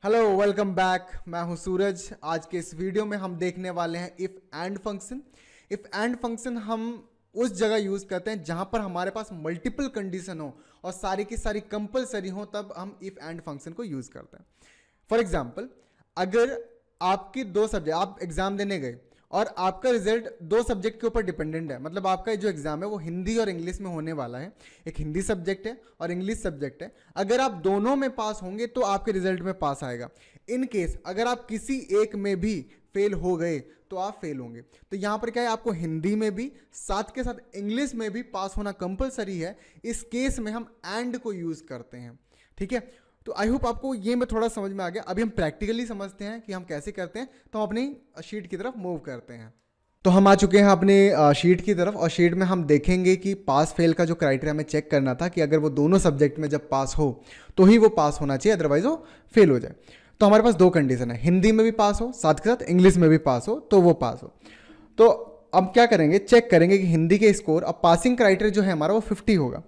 Hello, welcome back. मैं हूं सूरज। आज के इस वीडियो में हम देखने वाले हैं if and function. If and function हम उस जगह यूज़ करते हैं जहां पर हमारे पास मल्टीपल कंडीशन हो और सारी की सारी कंपलसरी हो, तब हम इफ़ एंड फंक्शन को यूज़ करते हैं। फॉर एग्जाम्पल, अगर आपकी दो सब्जेक्ट, आप एग्जाम देने गए और आपका रिजल्ट दो सब्जेक्ट के ऊपर डिपेंडेंट है, मतलब आपका जो एग्जाम है वो हिंदी और इंग्लिश में होने वाला है। एक हिंदी सब्जेक्ट है और इंग्लिश सब्जेक्ट है। अगर आप दोनों में पास होंगे तो आपके रिजल्ट में पास आएगा। इन केस अगर आप किसी एक में भी फेल हो गए तो आप फेल होंगे। तो यहां पर क्या है, आपको हिंदी में भी साथ के साथ इंग्लिश में भी पास होना कंपलसरी है। इस केस में हम एंड को यूज करते हैं। ठीक है, तो आई होप आपको ये में थोड़ा समझ में आ गया। अभी हम प्रैक्टिकली समझते हैं कि हम कैसे करते हैं। तो हम अपनी शीट की तरफ मूव करते हैं। तो हम आ चुके हैं अपने शीट की तरफ, और शीट में हम देखेंगे कि पास फेल का जो क्राइटेरिया हमें चेक करना था कि अगर वो दोनों सब्जेक्ट में जब पास हो तो ही वो पास होना चाहिए, अदरवाइज वो फेल हो जाए। तो हमारे पास दो कंडीशन है, हिंदी में भी पास हो, साथ के साथ इंग्लिश में भी पास हो तो वो पास हो। तो अब क्या करेंगे, चेक करेंगे कि हिंदी के स्कोर, अब पासिंग क्राइटेरिया जो है हमारा वो 50 होगा।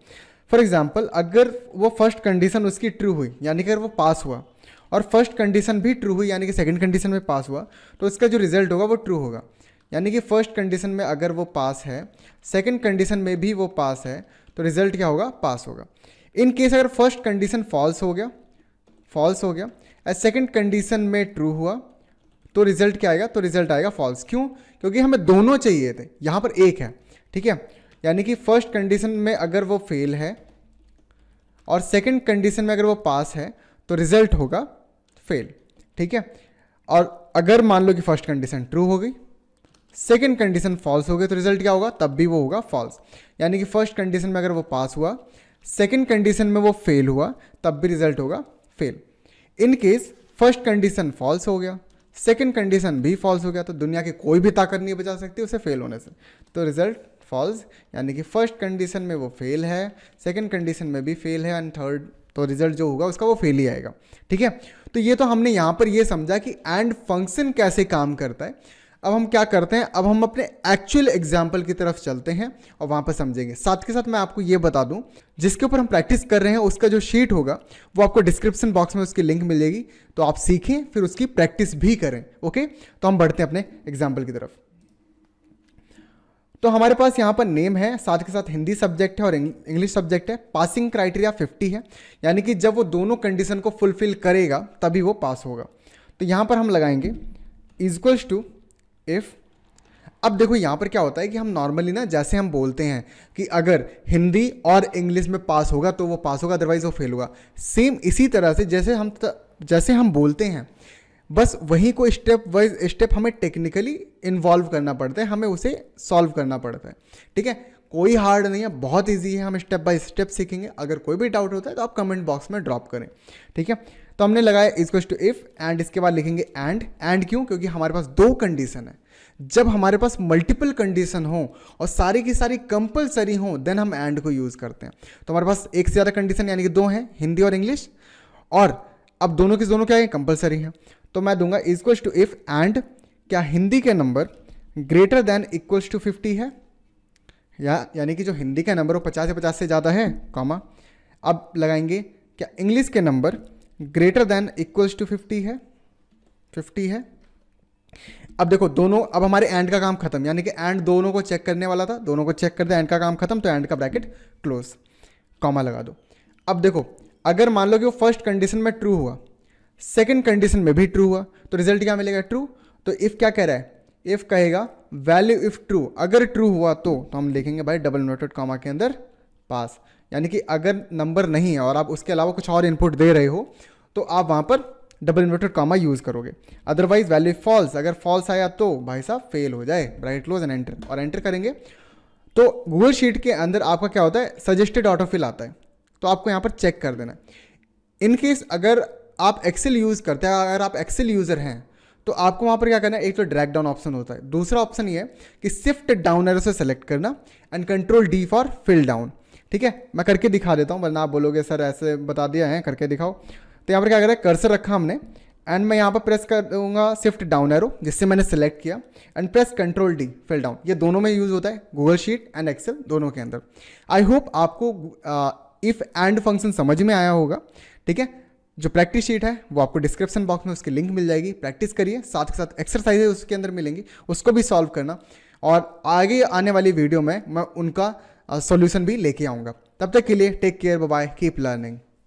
फॉर एग्जाम्पल, अगर वो फर्स्ट कंडीशन उसकी ट्रू हुई, यानी कि अगर वो पास हुआ, और फर्स्ट कंडीशन भी ट्रू हुई, यानी कि सेकंड कंडीशन में पास हुआ, तो उसका जो रिजल्ट होगा वो ट्रू होगा। यानी कि फर्स्ट कंडीशन में अगर वो पास है, सेकंड कंडीशन में भी वो पास है, तो रिजल्ट क्या होगा, पास होगा। इन केस अगर फर्स्ट कंडीशन फॉल्स हो गया और सेकंड कंडीशन में ट्रू हुआ, तो रिजल्ट क्या आएगा, तो रिजल्ट आएगा फॉल्स। क्यों? क्योंकि हमें दोनों चाहिए थे, यहां पर एक है। ठीक है, यानी कि फर्स्ट कंडीशन में अगर वो फेल है और सेकंड कंडीशन में अगर वो पास है तो रिजल्ट होगा फेल। ठीक है, और अगर मान लो कि फर्स्ट कंडीशन ट्रू हो गई, सेकंड कंडीशन फॉल्स हो गई, तो रिजल्ट क्या होगा, तब भी वो होगा फॉल्स। यानी कि फर्स्ट कंडीशन में अगर वो पास हुआ, सेकंड कंडीशन में वो फेल हुआ, तब भी रिजल्ट होगा fail. In case first condition false हो गया, सेकंड कंडीशन भी फॉल्स हो गया, तो दुनिया की कोई भी ताकत नहीं बचा सकती उसे फेल होने से, तो रिजल्ट फॉल्स। यानी कि फर्स्ट कंडीशन में वो फेल है, सेकंड कंडीशन में भी फेल है, एंड थर्ड, तो रिजल्ट जो होगा उसका वो फेल ही आएगा। ठीक है, तो ये तो हमने यहाँ पर ये समझा कि एंड फंक्शन कैसे काम करता है। अब हम क्या करते हैं, अब हम अपने एक्चुअल एग्जाम्पल की तरफ चलते हैं और वहाँ पर समझेंगे। साथ के साथ मैं आपको ये बता दूं, जिसके ऊपर हम प्रैक्टिस कर रहे हैं उसका जो शीट होगा वो आपको डिस्क्रिप्शन बॉक्स में उसकी लिंक मिलेगी, तो आप सीखें फिर उसकी प्रैक्टिस भी करें। ओके, तो हम बढ़ते हैं अपने एग्जाम्पल की तरफ। तो हमारे पास यहाँ पर नेम है, साथ के साथ हिंदी सब्जेक्ट है और इंग्लिश सब्जेक्ट है। पासिंग क्राइटेरिया 50 है, यानी कि जब वो दोनों कंडीशन को फुलफिल करेगा तभी वो पास होगा। तो यहाँ पर हम लगाएंगे इक्वल्स टू इफ। अब देखो यहाँ पर क्या होता है कि हम नॉर्मली ना, जैसे हम बोलते हैं कि अगर हिंदी और इंग्लिश में पास होगा तो वो पास होगा, अदरवाइज वो फेल होगा। सेम इसी तरह से जैसे हम बोलते हैं, बस वही को स्टेप वाइज स्टेप हमें टेक्निकली इन्वॉल्व करना पड़ता है, हमें उसे सॉल्व करना पड़ता है। ठीक है, कोई हार्ड नहीं है, बहुत ईजी है, हम स्टेप बाय स्टेप सीखेंगे। अगर कोई भी डाउट होता है तो आप कमेंट बॉक्स में ड्रॉप करें। ठीक है, तो हमने लगाया इक्वल्स टू इफ, एंड इसके बाद लिखेंगे एंड क्यों? क्योंकि हमारे पास दो कंडीशन है। जब हमारे पास मल्टीपल कंडीशन हो और सारी की सारी कंपलसरी हो, देन हम एंड को यूज करते हैं। तो हमारे पास एक से ज़्यादा कंडीशन यानी कि दो हैं, हिंदी और इंग्लिश, और अब दोनों की दोनों क्या है, कंपलसरी है। तो मैं दूंगा इक्वल्स टू इफ एंड क्या हिंदी के number greater than equals to 50 है, यानी कि जो हिंदी का नंबर वो 50 या 50 से ज़्यादा है, कॉमा। अब लगाएंगे क्या इंग्लिश के number greater than equals to 50 है। अब देखो दोनों, अब हमारे एंड का काम खत्म, यानी कि एंड दोनों को चेक करने वाला था, दोनों को चेक कर दिया, एंड का काम खत्म, तो एंड का ब्रैकेट क्लोज, कॉमा लगा दो। अब देखो, अगर मान लो कि वो फर्स्ट कंडीशन में ट्रू हुआ, सेकंड कंडीशन में भी ट्रू हुआ, तो रिजल्ट क्या मिलेगा, ट्रू। तो इफ क्या कह रहा है, इफ कहेगा वैल्यू इफ ट्रू, अगर ट्रू हुआ तो हम लिखेंगे भाई डबल नोटेड कॉमा के अंदर पास। यानी कि अगर नंबर नहीं है और आप उसके अलावा कुछ और इनपुट दे रहे हो तो आप वहां पर डबल इन्वर्टेड कॉमा यूज करोगे। अदरवाइज वैल्यू फॉल्स, अगर फॉल्स आया तो भाई साहब फेल हो जाए, ब्रैकेट क्लोज एंड एंटर, और एंटर करेंगे तो गूगल शीट के अंदर आपका क्या होता है, सजेस्टेड ऑटोफिल आता है, तो आपको यहाँ पर चेक कर देना है। इन केस अगर आप एक्सेल यूज करते हैं, अगर आप एक्सेल यूजर हैं, तो आपको वहाँ पर क्या करना है, एक तो ड्रैग डाउन ऑप्शन होता है, दूसरा ऑप्शन ये है कि शिफ्ट डाउन एरो से सेलेक्ट करना and control D for fill down. ठीक है, मैं करके दिखा देता हूँ, वरना आप बोलोगे सर ऐसे बता दिया है, करके दिखाओ। तो यहाँ पर क्या करें, कर्सर रखा हमने, एंड मैं यहाँ पर प्रेस कर दूंगा शिफ्ट डाउन एरो, जिससे मैंने सेलेक्ट किया, and press control D fill down. ये दोनों में यूज होता है, गूगल शीट एंड एक्सेल दोनों के अंदर। आई होप आपको इफ एंड फंक्शन समझ में आया होगा। ठीक है, जो प्रैक्टिस शीट है वो आपको डिस्क्रिप्शन बॉक्स में उसकी लिंक मिल जाएगी, प्रैक्टिस करिए, साथ के साथ एक्सरसाइजेज उसके अंदर मिलेंगी, उसको भी सॉल्व करना, और आगे आने वाली वीडियो में मैं उनका सॉल्यूशन भी लेके आऊँगा। तब तक के लिए take care, bye bye, keep learning.